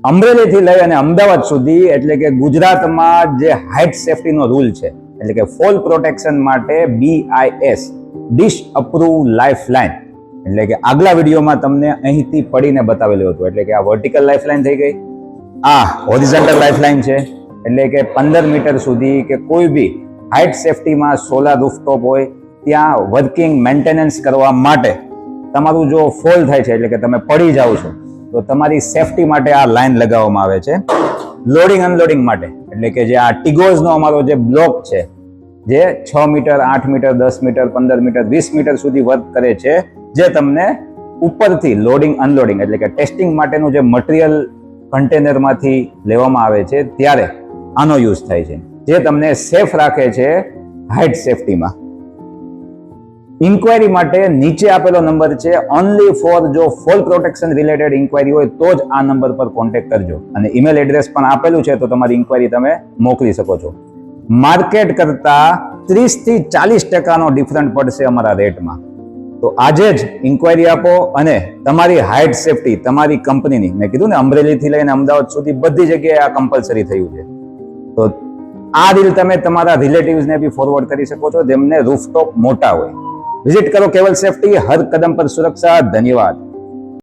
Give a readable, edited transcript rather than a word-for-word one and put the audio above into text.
અમરેલીથી લઈ અને અમદાવાદ સુધી એટલે કે ગુજરાતમાં જે હાઇટ સેફટીનો રૂલ છે એટલે કે ફોલ પ્રોટેક્શન માટે BIS ડિશ અપ્રૂવ લાઇફલાઇન એટલે કે આગલા વિડીયોમાં તમને અહીંથી પડીને બતાવેલું હતું એટલે કે આ વર્ટિકલ લાઇફલાઇન થઈ ગઈ, આ હોરિઝોન્ટલ લાઇફલાઇન છે એટલે કે 15 મીટર સુધી કે કોઈ બી હાઇટ સેફટીમાં સોલાર રૂફટોપ હોય ત્યાં વર્કિંગ મેન્ટેનન્સ કરવા માટે તમારું જો ફોલ થાય છે એટલે કે તમે પડી જાઓ છો તો તમારી સેફટી માટે આ લાઈન લગાવવામાં આવે છે. લોડિંગ અનલોડિંગ માટે એટલે કે જે આ ટીગોઝનો અમારો જે બ્લોક છે જે 6 meter 8 meter 10 meter 15 meter 20 meter સુધી વર્ક કરે છે, જે તમને ઉપરથી લોડિંગ અનલોડિંગ એટલે કે ટેસ્ટિંગ માટેનું જે મટીરિયલ કન્ટેનરમાંથી લેવામાં આવે છે ત્યારે આનો યુઝ થાય છે, જે તમને સેફ રાખે છે હાઇટ સેફટીમાં. ઇન્ક્વાયરી માટે નીચે આપેલો નંબર છે, ઓનલી ફોર જો ફોલ પ્રોટેક્શન રિલેટેડ ઇન્ક્વાયરી હોય તો જ આ નંબર પર કોન્ટેક્ટ કરજો અને ઈમેલ એડ્રેસ પણ આપેલું છે તો તમારી ઇન્ક્વાયરી તમે મોકલી શકો છો. માર્કેટ કરતા 30 થી 40% ડિફરન્ટ પડશે અમારા રેટમાં. તો આજે જ ઇન્ક્વાયરી આપો અને તમારી હાઇટ સેફટી તમારી કંપનીની, મેં કીધું ને અમરેલીથી લઈને અમદાવાદ સુધી બધી જગ્યાએ આ કમ્પલસરી થયું છે. તો આ રીલ તમે તમારા રિલેટિવ્સને બી ફોરવર્ડ કરી શકો છો જેમને રૂફટોપ મોટા હોય. વિઝિટ કરો કેવલ સેફટી, હર કદમ પર સુરક્ષા. ધન્યવાદ.